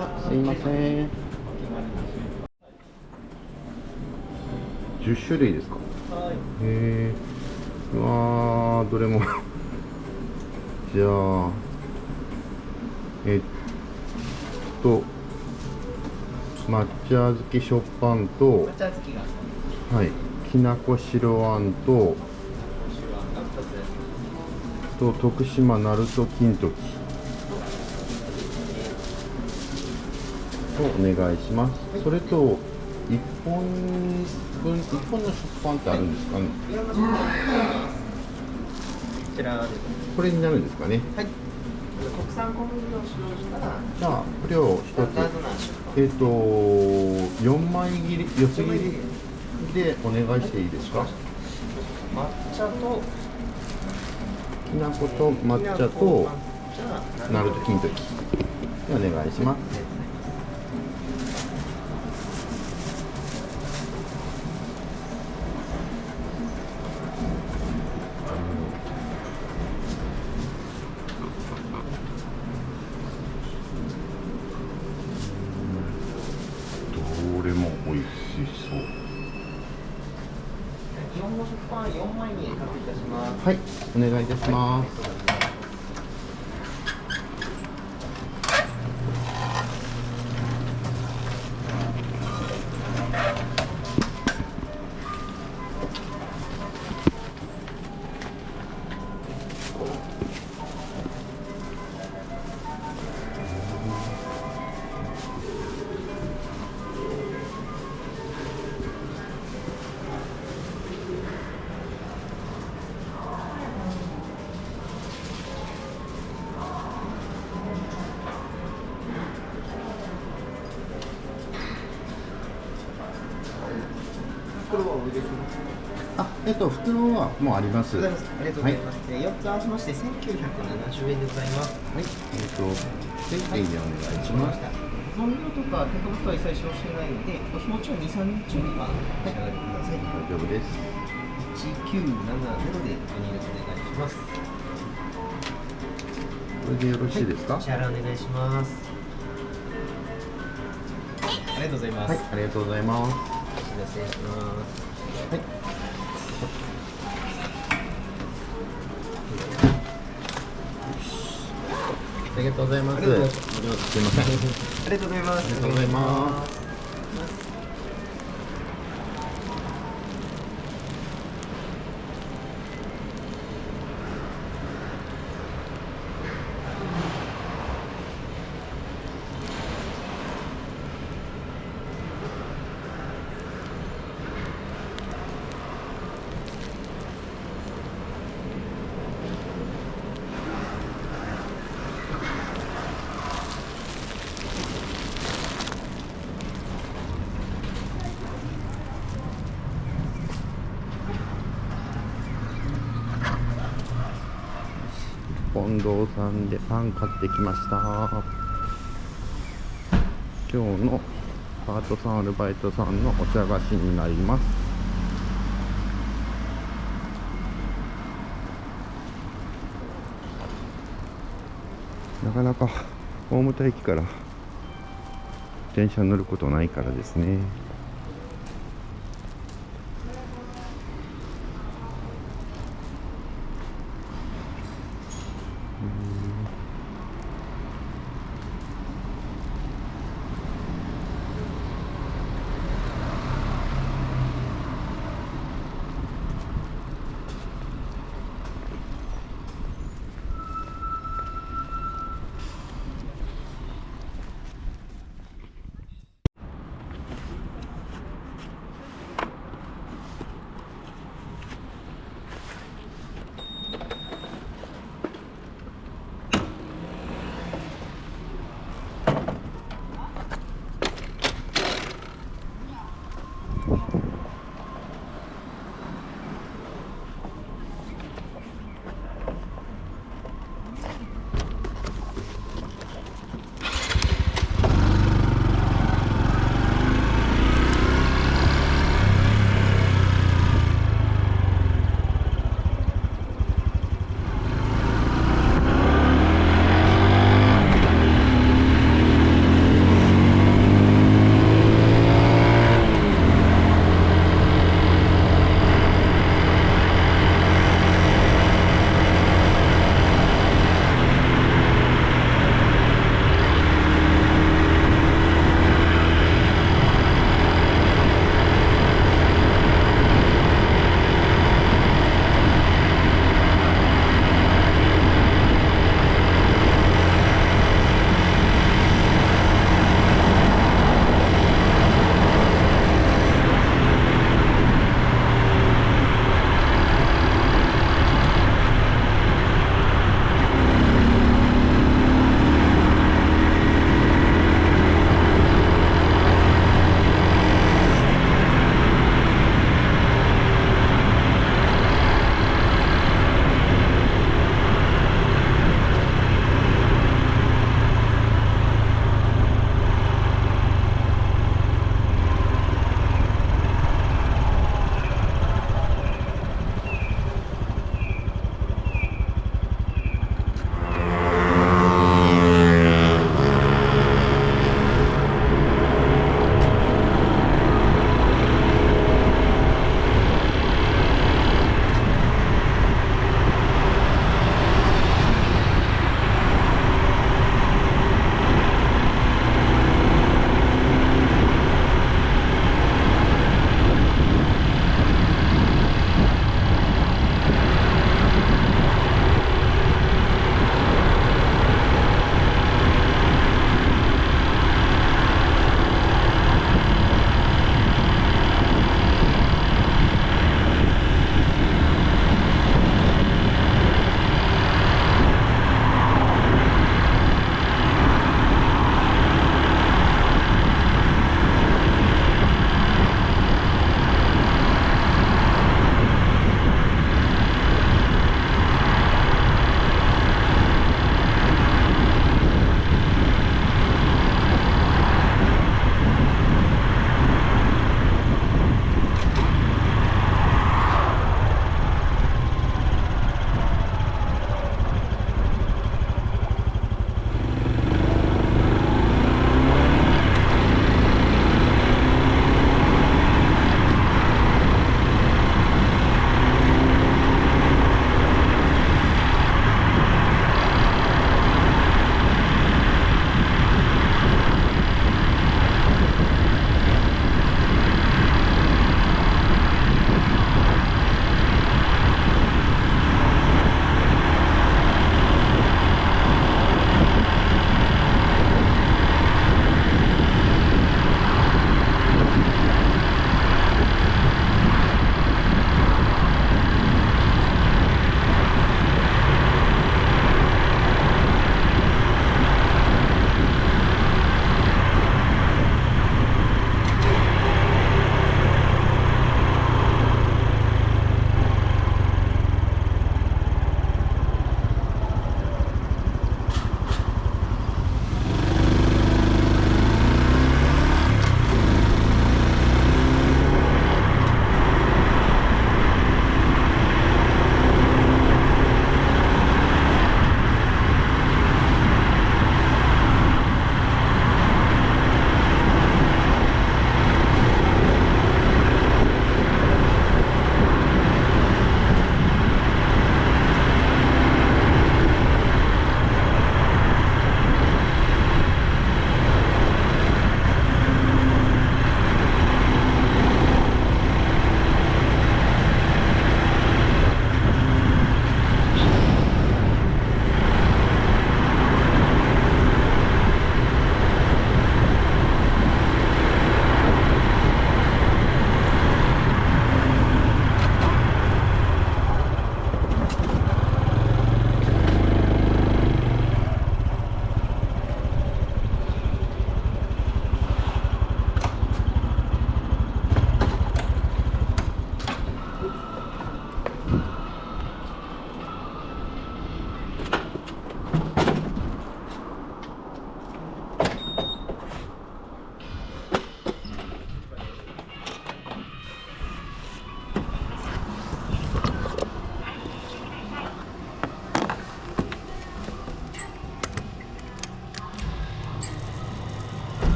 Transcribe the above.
あ、すいません。10種類ですか。はい。へえ。うわー、どれもじゃあ、と抹茶小豆食パンと、抹茶好きがはい、きなこ白あんと、徳島鳴門金時をお願いします。それと1本分、1本の食パンってあるんですかね。いろんな食パンがあります。こちらです。これになるんですかね。はい。国産小麦を使用したら、じゃあこれを一つ、4枚切り、4つ切りでお願いしていいですか。抹茶ときな粉と抹茶と鳴門金時でお願いします。どれも美味しそう。日本の食パン4枚にカットいたします。はい、お願いいたします。袋はお入れします。袋はもうあります。ありがとうございます。4つ合わせまして1970円でございます。はい、ペイペイでお願いします。保存料とか添加物は一切使用してないので、お日持ちは2、3日はお召し上がりください。大丈夫です。1970でお願いします。これでよろしいですか。支払いお願いします。ありがとうございます。はい、ありがとうございます。失礼します。はい。ありがとうございます。すいません。ありがとうございます。ありがとうございます。近藤さんでパン買ってきました。今日のパートさんアルバイトさんのお茶菓子になります。なかなか大牟田駅から電車に乗ることないからですね。